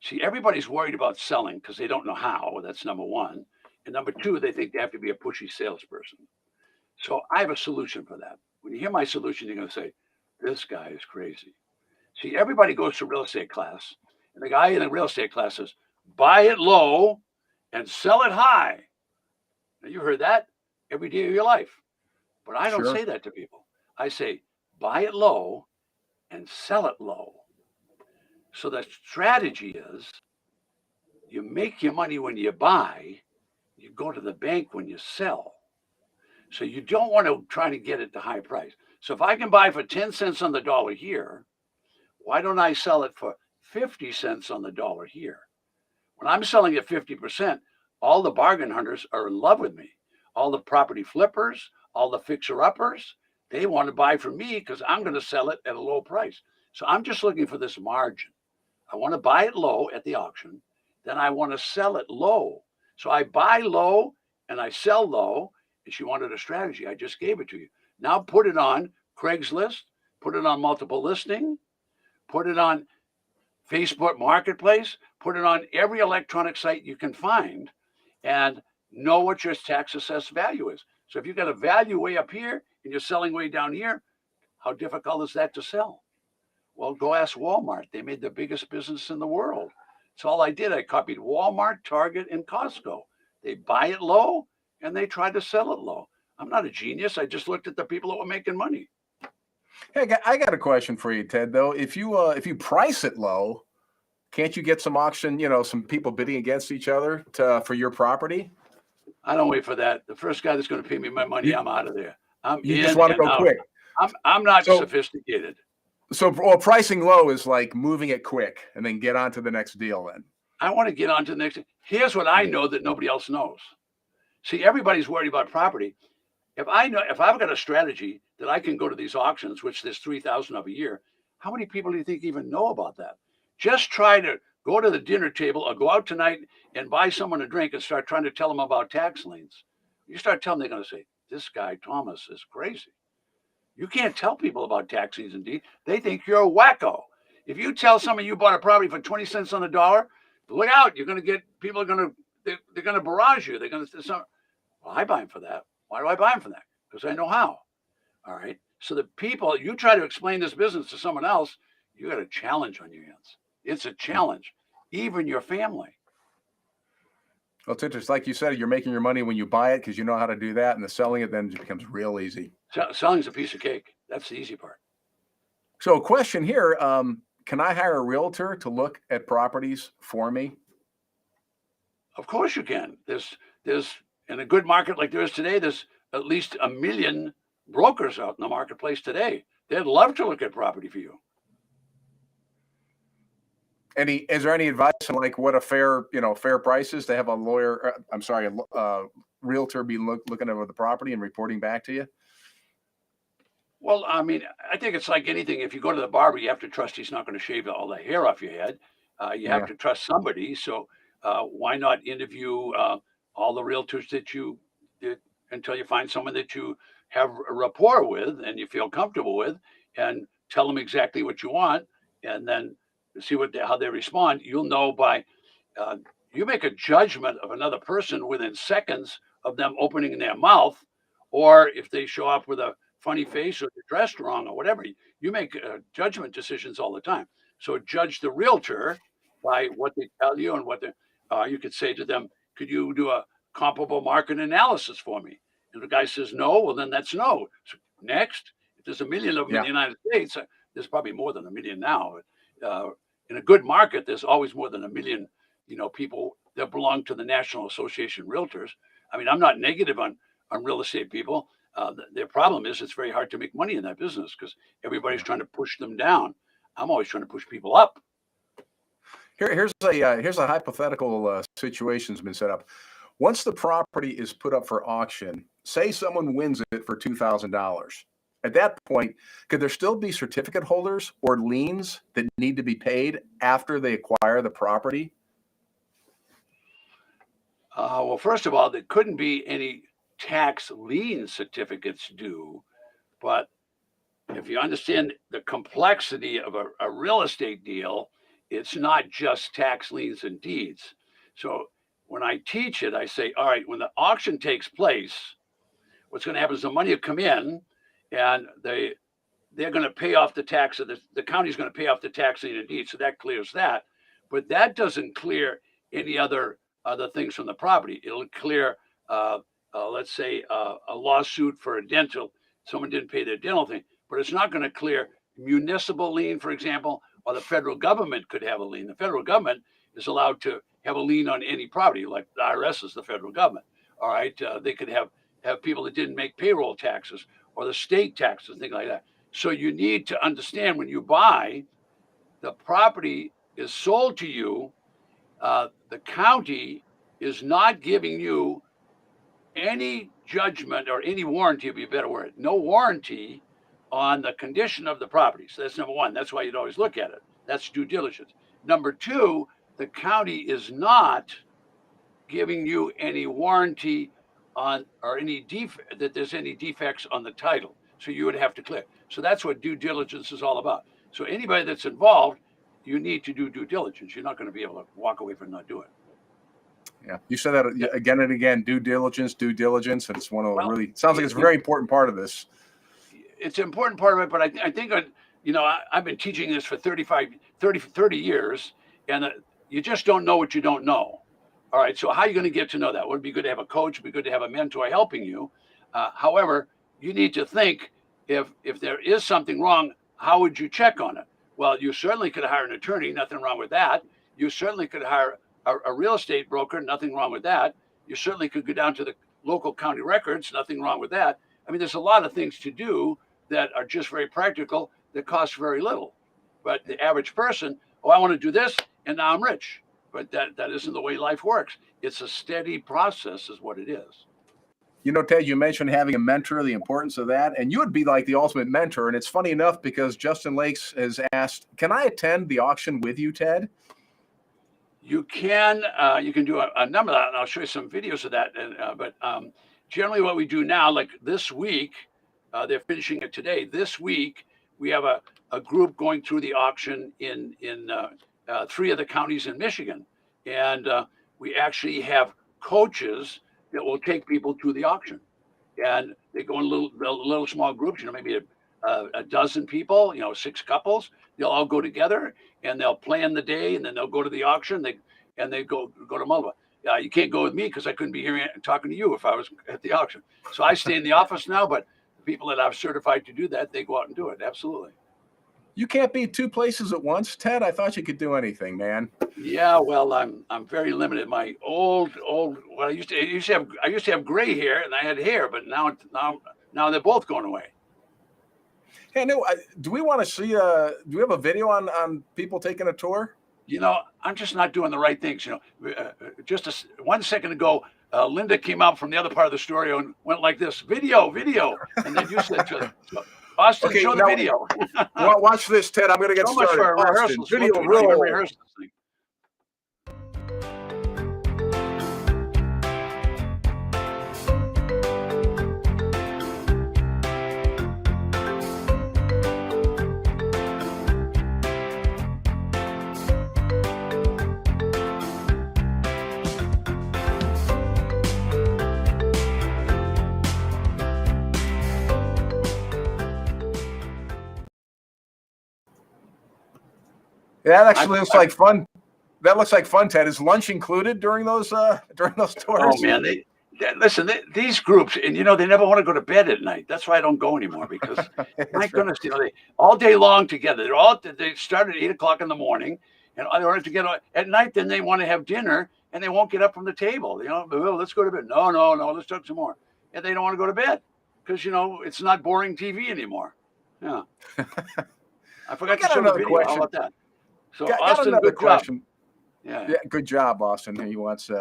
See, everybody's worried about selling because they don't know how. That's number one. And number two, they think they have to be a pushy salesperson. So I have a solution for that. When you hear my solution, you're going to say, this guy is crazy. See, everybody goes to real estate class, and the guy in the real estate class says, buy it low and sell it high. Now, you heard that every day of your life. But I don't
Sure.
say that to people. I say, buy it low and sell it low. So the strategy is you make your money when you buy, you go to the bank when you sell. So you don't want to try to get it to high price. So if I can buy for 10 cents on the dollar here, why don't I sell it for 50 cents on the dollar here? When I'm selling at 50%, all the bargain hunters are in love with me. All the property flippers, all the fixer-uppers, they want to buy from me because I'm going to sell it at a low price. So I'm just looking for this margin. I want to buy it low at the auction. Then I want to sell it low. So I buy low and I sell low. And she wanted a strategy. I just gave it to you. Now put it on Craigslist, put it on multiple listing, put it on Facebook Marketplace, put it on every electronic site you can find, and know what your tax assessed value is. So if you've got a value way up here and you're selling way down here, how difficult is that to sell? Well, go ask Walmart. They made the biggest business in the world. That's all I did. I copied Walmart, Target, and Costco. They buy it low and they try to sell it low. I'm not a genius. I just looked at the people that were making money.
Hey, I got a question for you, Ted. Though, if you price it low, can't you get some auction? Some people bidding against each other for your property.
I don't wait for that. The first guy that's going to pay me my money,
You
I'm out of there. I'm
you just
in
want to
and
go
out.
quick.
I'm not
So
sophisticated.
well, pricing low is like moving it quick and then get on to the next deal. Then.
I want to get on to the next. Here's what I know that nobody else knows. See, everybody's worried about property. If I've got a strategy that I can go to these auctions, which there's 3,000 of a year, how many people do you think even know about that? Just try to go to the dinner table or go out tonight and buy someone a drink and start trying to tell them about tax liens. You start telling them, they're going to say, this guy, Thomas, is crazy. You can't tell people about tax liens indeed. They think you're a wacko. If you tell someone you bought a property for 20 cents on the dollar, look out. You're going to get, people are going to, they're going to barrage you. They're going to, well, I buy them for that. Why do I buy them for that? Because I know how. All right. So the people, you try to explain this business to someone else, you got a challenge on your hands. It's a challenge, even your family.
Well, it's interesting. Like you said, you're making your money when you buy it because you know how to do that, and the selling it then just becomes real easy.
Selling's a piece of cake. That's the easy part.
So, a question here: can I hire a realtor to look at properties for me?
Of course you can. There's in a good market like there is today, there's at least 1 million brokers out in the marketplace today. They'd love to look at property for you.
Is there any advice on like what a fair price is to have a lawyer? I'm sorry, a realtor be looking over the property and reporting back to you?
Well, I mean, I think it's like anything. If you go to the barber, you have to trust he's not going to shave all the hair off your head. You have
Yeah.
to trust somebody. So why not interview all the realtors that you did until you find someone that you have a rapport with and you feel comfortable with, and tell them exactly what you want, and then see how they respond. You'll know by uh, you make a judgment of another person within seconds of them opening their mouth, or if they show up with a funny face or they're dressed wrong or whatever. You make judgment decisions all the time. So judge the realtor by what they tell you and what you could say to them, could you do a comparable market analysis for me? And the guy says no, well, then that's no. So next, if there's 1 million of them in
Yeah.
the United States, there's probably more than 1 million now. In a good market, there's always more than 1 million, people that belong to the National Association of Realtors. I mean, I'm not negative on real estate people. Their problem is it's very hard to make money in that business because everybody's trying to push them down. I'm always trying to push people up.
Here's a hypothetical situation's been set up. Once the property is put up for auction, say someone wins it for $2,000. At that point, could there still be certificate holders or liens that need to be paid after they acquire the property?
Well, first of all, there couldn't be any tax lien certificates due, But if you understand the complexity of a real estate deal, it's not just tax liens and deeds. So when I teach it, I say, all right, when the auction takes place, what's going to happen is the money will come in, and they're going to pay off the tax. Of the county's going to pay off the tax lien and deed, so that clears that. But that doesn't clear any other things from the property. It'll clear, let's say, a lawsuit for a dental. Someone didn't pay their dental thing, but it's not going to clear municipal lien, for example, or the federal government could have a lien. The federal government is allowed to have a lien on any property, like the IRS is the federal government. All right, they could have people that didn't make payroll taxes or the state taxes, things like that. So you need to understand when you buy, the property is sold to you. The county is not giving you any judgment or any warranty, would be a better word. No warranty on the condition of the property. So that's number one. That's why you'd always look at it. That's due diligence. Number two, the county is not giving you any warranty on or that there's any defects on the title. So you would have to clear. So that's what due diligence is all about. So anybody that's involved, you need to do due diligence. You're not going to be able to walk away from not doing it.
Yeah, you said that again and again. Due diligence, and it's one of the really sounds like it's a very important part of this.
It's an important part of it, but I think I've been teaching this for 30 years, and you just don't know what you don't know. All right, so how are you going to get to know that? It would be good to have a coach. It would be good to have a mentor helping you. However, you need to think if there is something wrong, how would you check on it? Well, you certainly could hire an attorney. Nothing wrong with that. You certainly could hire a real estate broker. Nothing wrong with that. You certainly could go down to the local county records. Nothing wrong with that. I mean, there's a lot of things to do that are just very practical that cost very little. But the average person, I want to do this, and now I'm rich. But that isn't the way life works. It's a steady process is what it is.
You know, Ted, you mentioned having a mentor, the importance of that, and you would be like the ultimate mentor. And it's funny enough because Justin Lakes has asked, can I attend the auction with you, Ted?
You can do a number of that, and I'll show you some videos of that. But generally what we do now, like this week, they're finishing it today. This week, we have a group going through the auction in 3 of the counties in Michigan. And we actually have coaches that will take people to the auction. And they go in little small groups, maybe a dozen people, 6 couples. They'll all go together and they'll plan the day, and then they'll go to the auction. They go to Mulva. You can't go with me because I couldn't be here talking to you if I was at the auction. So I stay in the office now, but the people that I've certified to do that, they go out and do it. Absolutely.
You can't be 2 places at once, Ted. I thought you could do anything, man.
Yeah, well, I'm very limited. My old I used to have gray hair, and I had hair, but now they're both going away.
Hey, no, do we want to see? Do we have a video on people taking a tour?
I'm just not doing the right things. Just 1 second ago, Linda came out from the other part of the studio and went like this, video, and then you said to Austin, okay, show the video.
Well, watch this, Ted. I'm going to get started.
So much for rehearsals.
Video roll.
Rehearse this thing.
Yeah, that actually looks like fun. That looks like fun, Ted. Is lunch included during those tours?
Oh man, listen. These groups, and they never want to go to bed at night. That's why I don't go anymore because my goodness, they all day long together. They start at 8 o'clock in the morning, and they want to get at night. Then they want to have dinner, and they won't get up from the table. Well, let's go to bed. No, let's talk some more. And they don't want to go to bed because it's not boring TV anymore. Yeah, I forgot to show the video. How about that? So Austin, good question. Job.
Yeah, good job, Austin. He wants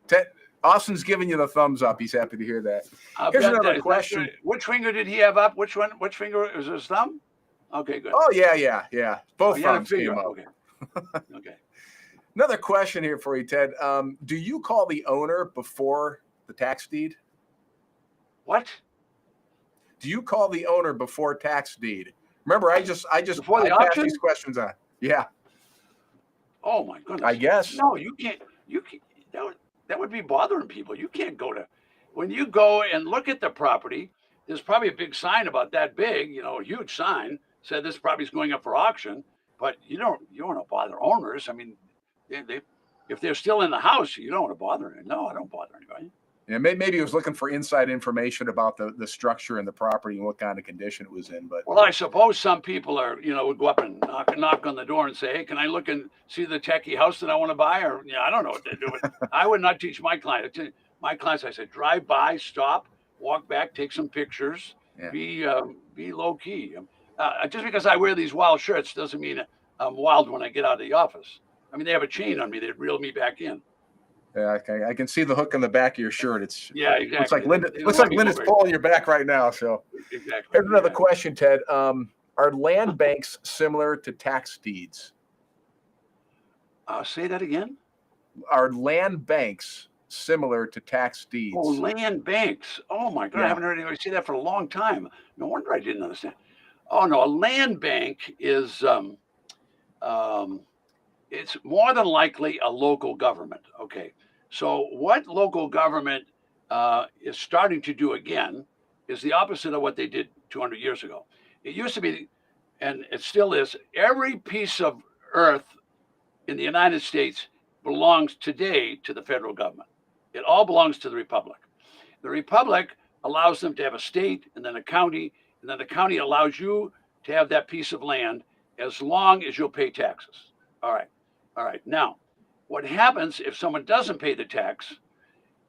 Ted. Austin's giving you the thumbs up. He's happy to hear that. Here's another question.
Which finger did he have up? Which finger is his thumb? Okay, good.
Oh yeah. Both thumbs came up.
Okay. Okay.
Another question here for you, Ted. Do you call the owner before the tax deed?
What?
do you call the owner before tax deed? Remember, I
Before the
pass
auction?
these questions on. Yeah,
Oh my
I
goodness.
guess.
No, you can't. You can, that would be bothering people. You can't go to when you go and look at the property. There's probably a big sign about that big, a huge sign said this property is going up for auction. But you don't want to bother owners. I mean, they if they're still in the house, you don't want to bother them. No, I don't bother anybody.
Yeah, maybe he was looking for inside information about the structure and the property and what kind of condition it was in. But
Well, I suppose some people are, would go up and knock on the door and say, "Hey, can I look and see the techie house that I want to buy?" Or, I don't know what they do. But I would not teach my client. My clients, I said, drive by, stop, walk back, take some pictures,
yeah,
be low key. Just because I wear these wild shirts doesn't mean I'm wild when I get out of the office. I mean, they have a chain on me; they'd reel me back in.
yeah, I can see the hook on the back of your shirt.
Yeah, exactly.
Looks like
They don't
looks
let
like
me go
Linda's
very
pulling your back right now. So
exactly.
here's another
Yeah.
question, Ted. Are land banks similar to tax deeds?
Say that again.
Are land banks similar to tax
Oh,
deeds?
land banks. Oh my God, I
Yeah.
haven't heard anybody say that for a long time. No wonder I didn't understand. Oh no, a land bank is um, it's more than likely a local government. Okay, so what local government is starting to do again is the opposite of what they did 200 years ago. It used to be, and it still is, every piece of earth in the United States belongs today to the federal government. It all belongs to the republic. The republic allows them to have a state and then a county, and then the county allows you to have that piece of land as long as you'll pay taxes. All right. All right. Now, what happens if someone doesn't pay the tax?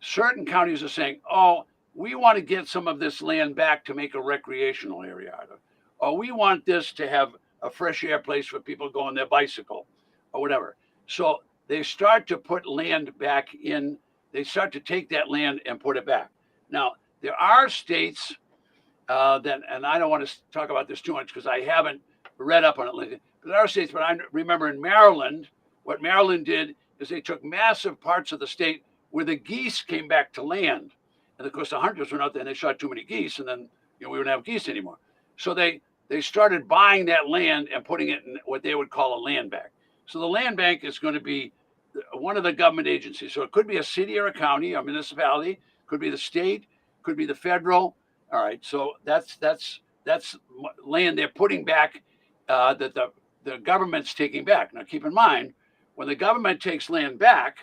Certain counties are saying, oh, we want to get some of this land back to make a recreational area out of it. Or we want this to have a fresh air place for people go on their bicycle or whatever. So they start to put land back in, they start to take that land and put it back. Now, there are states that, and I don't want to talk about this too much because I haven't read up on it lately, but there are states, but I remember in Maryland, what Maryland did is they took massive parts of the state where the geese came back to land. And of course, the hunters went out there and they shot too many geese, and then we wouldn't have geese anymore. So they started buying that land and putting it in what they would call a land bank. So the land bank is going to be one of the government agencies. So it could be a city or a county, a municipality, could be the state, could be the federal. All right, so that's land they're putting back that the government's taking back. Now, keep in mind, when the government takes land back,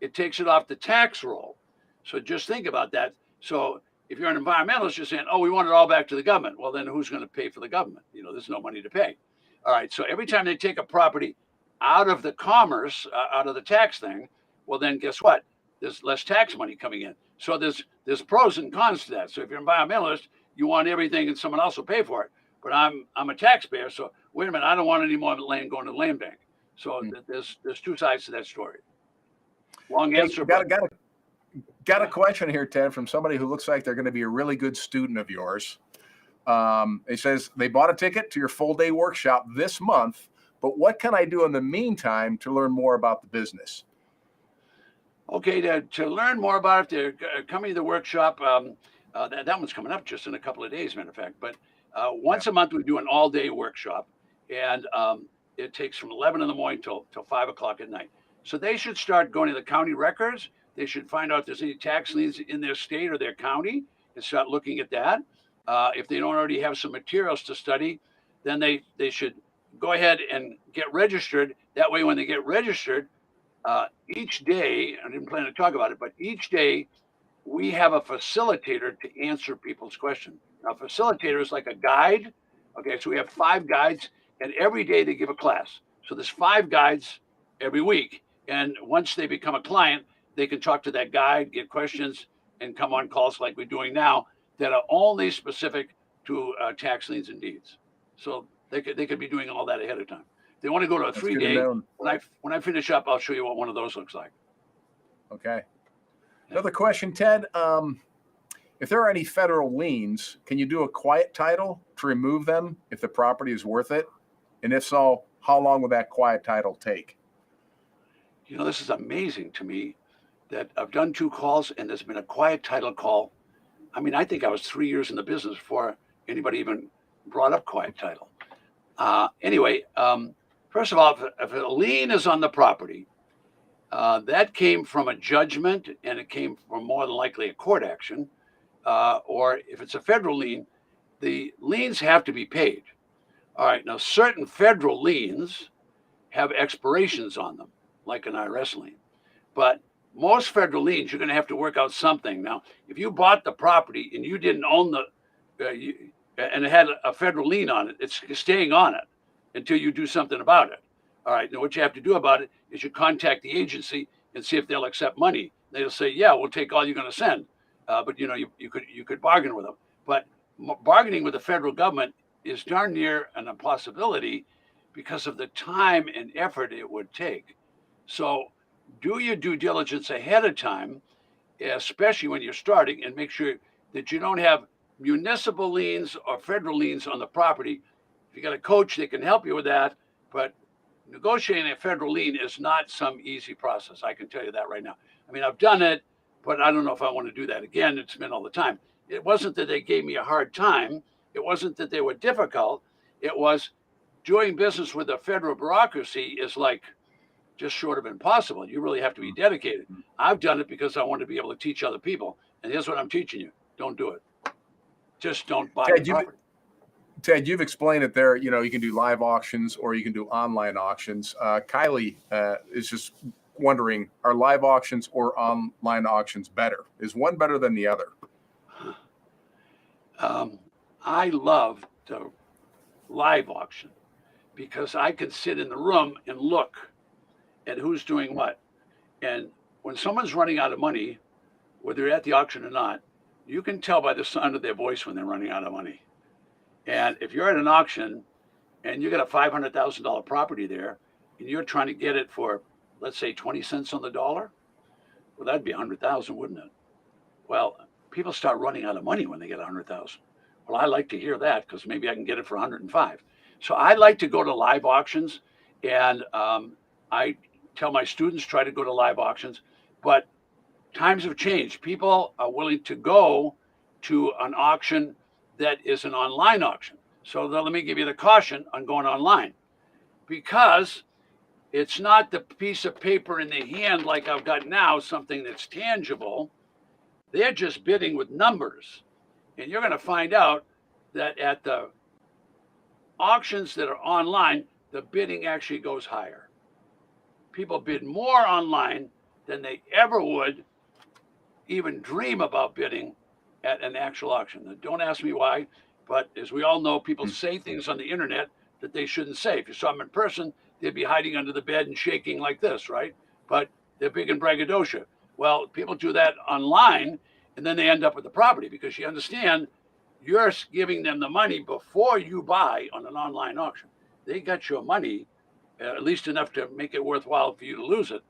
it takes it off the tax roll. So just think about that. So if you're an environmentalist, you're saying, oh, we want it all back to the government. Well, then who's going to pay for the government? There's no money to pay. All right, so every time they take a property out of the commerce, out of the tax thing, well, then guess what? There's less tax money coming in. So there's pros and cons to that. So if you're an environmentalist, you want everything and someone else will pay for it. But I'm a taxpayer, so wait a minute, I don't want any more land going to the land bank. So there's two sides to that story. Long answer,
Hey,
but
got a question here, Ted, from somebody who looks like they're going to be a really good student of yours. It says they bought a ticket to your full day workshop this month, but what can I do in the meantime to learn more about the business?
okay, to learn more about it, coming to the workshop. That one's coming up just in a couple of days, matter of fact. But once a month, we do an all-day workshop, and it takes from 11 in the morning till 5 o'clock at night. So they should start going to the county records. They should find out if there's any tax liens in their state or their county and start looking at that. If they don't already have some materials to study, then they should go ahead and get registered. That way, when they get registered, each day, I didn't plan to talk about it, but each day we have a facilitator to answer people's questions. Now, facilitator is like a guide. Okay, so we have 5 guides, and every day they give a class. So there's 5 guides every week. And once they become a client, they can talk to that guide, get questions, and come on calls like we're doing now that are only specific to tax liens and deeds. So they could be doing all that ahead of time. If they want to go to a
That's good to
3-day,
know.
when I finish up, I'll show you what one of those looks like.
Okay. Another question, Ted. If there are any federal liens, can you do a quiet title to remove them if the property is worth it? And if so, how long will that quiet title take?
This is amazing to me that I've done 2 calls and there's been a quiet title call. I mean, I think I was 3 years in the business before anybody even brought up quiet title. Anyway, first of all, if a lien is on the property, that came from a judgment, and it came from more than likely a court action. Or if it's a federal lien, the liens have to be paid. All right, now certain federal liens have expirations on them, like an IRS lien. But most federal liens, you're going to have to work out something. Now, if you bought the property and you didn't own and it had a federal lien on it, it's staying on it until you do something about it. All right, now what you have to do about it is you contact the agency and see if they'll accept money. They'll say, yeah, we'll take all you're going to send. But you could bargain with them. But bargaining with the federal government is darn near an impossibility because of the time and effort it would take. So do your due diligence ahead of time, especially when you're starting, and make sure that you don't have municipal liens or federal liens on the property. If you got a coach, they can help you with that. But negotiating a federal lien is not some easy process. I can tell you that right now. I mean, I've done it, but I don't know if I want to do that again. It's been all the time. It wasn't that they gave me a hard time. It wasn't that they were difficult. It was doing business with the federal bureaucracy is like just short of impossible. You really have to be dedicated. I've done it because I want to be able to teach other people. And here's what I'm teaching you. Don't do it. Just don't buy the property.
Ted, you've explained it there. You know, you can do live auctions or you can do online auctions. Kylie is just wondering, are live auctions or online auctions better? Is one better than the other?
I love the live auction because I can sit in the room and look at who's doing what. And when someone's running out of money, whether they're at the auction or not, you can tell by the sound of their voice when they're running out of money. And if you're at an auction and you got a $500,000 property there and you're trying to get it for, let's say, 20 cents on the dollar, well, that'd be 100,000, wouldn't it? Well, people start running out of money when they get 100,000. Well, I like to hear that because maybe I can get it for 105. So I like to go to live auctions, and I tell my students try to go to live auctions, but times have changed. People are willing to go to an auction that is an online auction. So let me give you the caution on going online, because it's not the piece of paper in the hand like I've got now, something that's tangible. They're just bidding with numbers. And you're going to find out that at the auctions that are online, the bidding actually goes higher. People bid more online than they ever would even dream about bidding at an actual auction. Now, don't ask me why, but as we all know, people say things on the internet that they shouldn't say. If you saw them in person, they'd be hiding under the bed and shaking like this, right? But they're big and braggadocio. Well, people do that online, and then they end up with the property because you understand you're giving them the money before you buy on an online auction. They got your money, at least enough to make it worthwhile for you to lose it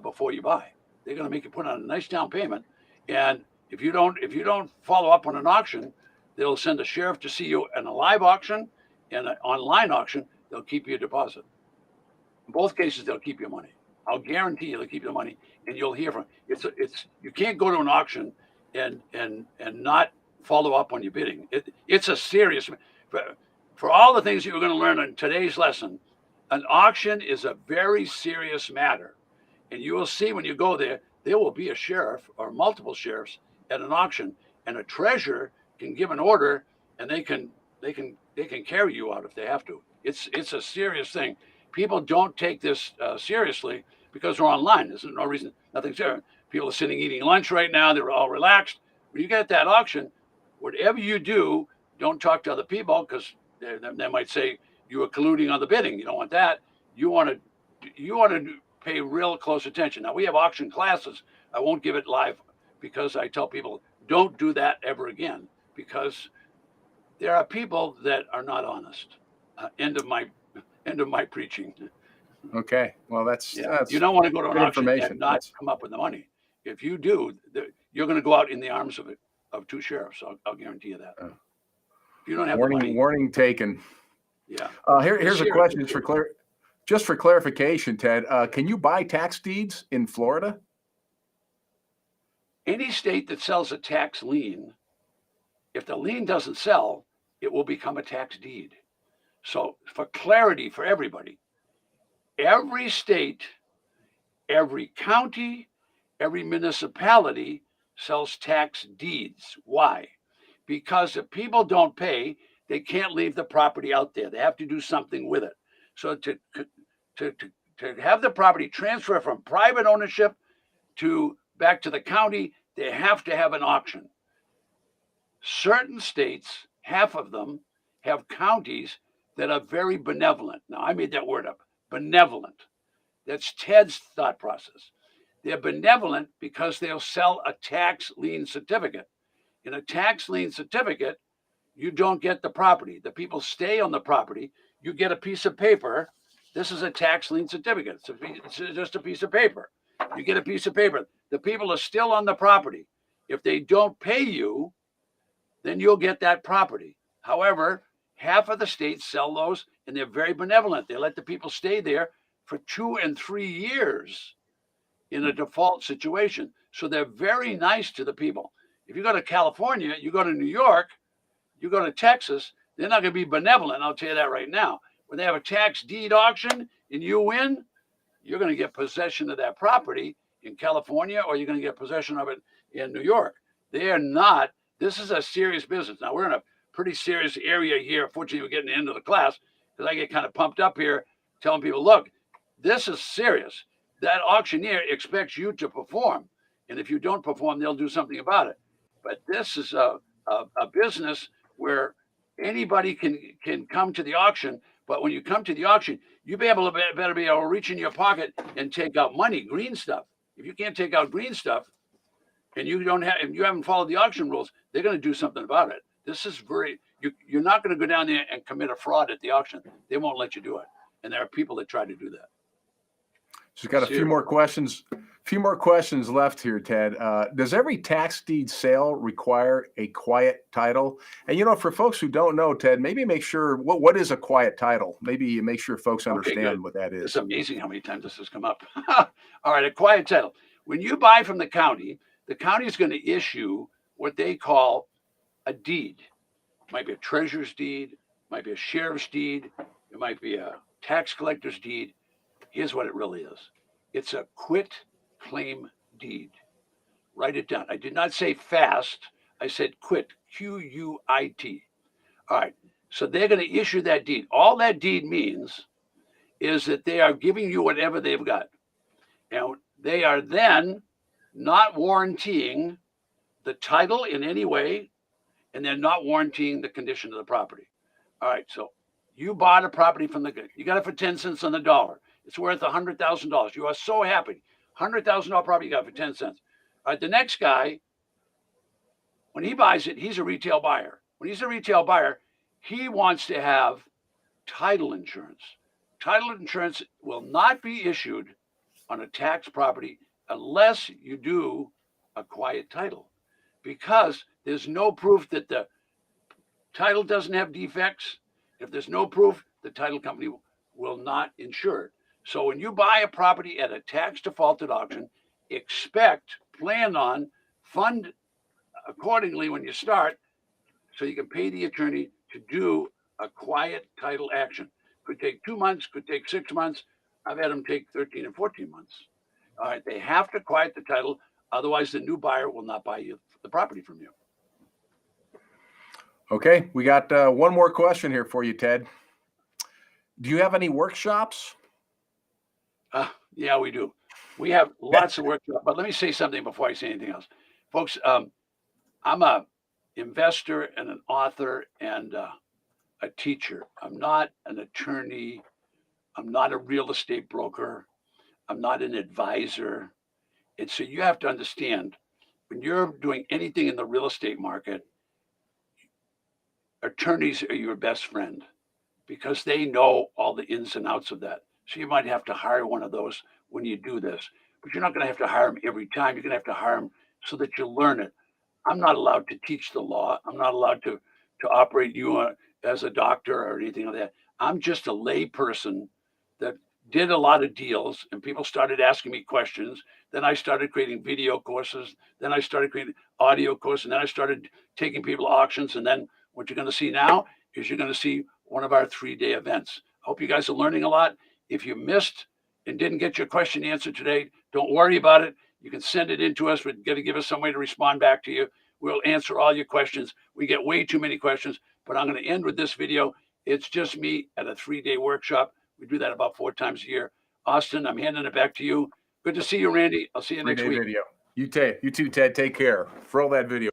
before you buy. They're going to make you put on a nice down payment, and if you don't follow up on an auction, they'll send a sheriff to see you in a live auction and an online auction. They'll keep you a deposit. In both cases, they'll keep your money. I'll guarantee you they'll keep your money, and you'll hear from it. It's you can't go to an auction and not follow up on your bidding. It's a serious for all the things that you're going to learn in today's lesson. An auction is a very serious matter, and you will see when you go there. There will be a sheriff or multiple sheriffs at an auction, and a treasurer can give an order, and they can carry you out if they have to. It's a serious thing. People don't take this seriously because they're online. There's no reason, nothing's there. People are sitting eating lunch right now. They're all relaxed. When you get at that auction, whatever you do, don't talk to other people because they might say you are colluding on the bidding. You don't want that. You want to pay real close attention. Now, we have auction classes. I won't give it live because I tell people don't do that ever again because there are people that are not honest. End of my preaching.
Okay. Well, that's
you don't want to go to an auction and not come up with the money. If you do, you're going to go out in the arms of two sheriffs. I'll guarantee you that. If you don't have the money,
warning taken.
Yeah.
Here's a question just for clarification, Ted. Can you buy tax deeds in Florida?
Any state that sells a tax lien, if the lien doesn't sell, it will become a tax deed. So for clarity for everybody, every state, every county, every municipality sells tax deeds. Why? Because if people don't pay, they can't leave the property out there. They have to do something with it. So to have the property transfer from private ownership to back to the county, they have to have an auction. Certain states, half of them, have counties that are very benevolent. Now, I made that word up, benevolent. That's Ted's thought process. They're benevolent because they'll sell a tax lien certificate. In a tax lien certificate, you don't get the property. The people stay on the property. You get a piece of paper. This is a tax lien certificate. It's just a piece of paper. You get a piece of paper. The people are still on the property. If they don't pay you, then you'll get that property. However, half of the states sell those, and they're very benevolent. They let the people stay there for 2 and 3 years in a default situation. So they're very nice to the people. If you go to California, you go to New York, you go to Texas, they're not going to be benevolent. I'll tell you that right now. When they have a tax deed auction and you win, you're going to get possession of that property in California, or you're going to get possession of it in New York. They are not. This is a serious business. Now, we're in a pretty serious area here. Fortunately, we're getting into the class because I get kind of pumped up here telling people, look, this is serious. That auctioneer expects you to perform. And if you don't perform, they'll do something about it. But this is a business where anybody can come to the auction. But when you come to the auction, you better be able to reach in your pocket and take out money, green stuff. If you can't take out green stuff and you haven't followed the auction rules, they're going to do something about it. This is you're not going to go down there and commit a fraud at the auction. They won't let you do it. And there are people that try to do that.
So we've got a few more questions left here, Ted. Does every tax deed sale require a quiet title? And, for folks who don't know, Ted, maybe make sure, what is a quiet title? Maybe make sure folks understand what that is.
It's amazing how many times this has come up. All right, a quiet title. When you buy from the county is going to issue what they call a deed. It might be a treasurer's deed, it might be a sheriff's deed, it might be a tax collector's deed. Here's what it really is. It's a quit claim deed. Write it down. I did not say fast. I said quit, Q-U-I-T. All right. So they're going to issue that deed. All that deed means is that they are giving you whatever they've got. And they are then not warranting the title in any way, and they're not warranting the condition of the property. All right. So you bought a property you got it for 10 cents on the dollar. It's worth $100,000. You are so happy. $100,000 property you got for 10 cents. All right, the next guy, when he buys it, he's a retail buyer. When he's a retail buyer, he wants to have title insurance. Title insurance will not be issued on a tax property unless you do a quiet title, because there's no proof that the title doesn't have defects. If there's no proof, the title company will not insure it. So when you buy a property at a tax defaulted auction, plan on, fund accordingly when you start, so you can pay the attorney to do a quiet title action. Could take 2 months, could take 6 months. I've had them take 13 and 14 months. All right, they have to quiet the title. Otherwise, the new buyer will not buy you the property from you.
Okay, we got one more question here for you, Ted. Do you have any workshops?
Yeah, we do. We have lots of workshops, but let me say something before I say anything else. Folks, I'm a investor and an author and a teacher. I'm not an attorney. I'm not a real estate broker. I'm not an advisor. And so you have to understand, when you're doing anything in the real estate market, attorneys are your best friend because they know all the ins and outs of that. So you might have to hire one of those when you do this, but you're not going to have to hire them every time. You're going to have to hire them so that you learn it. I'm not allowed to teach the law. I'm not allowed to operate you as a doctor or anything like that. I'm just a lay person that did a lot of deals, and people started asking me questions. Then I started creating video courses. Then I started creating audio courses. And then I started taking people to auctions. And then What you're going to see now is you're going to see one of our 3-day events. Hope you guys are learning a lot. If you missed and didn't get your question answered today, don't worry about it. You can send it in to us. We're going to give us some way to respond back to you. We'll answer all your questions. We get way too many questions, but I'm going to end with this video. It's just me at a 3-day workshop. We do that about 4 times a year. Austin, I'm handing it back to you. Good to see you, Randy. I'll see you next
3-day
week.
video. You too, Ted. Take care. Throw that video.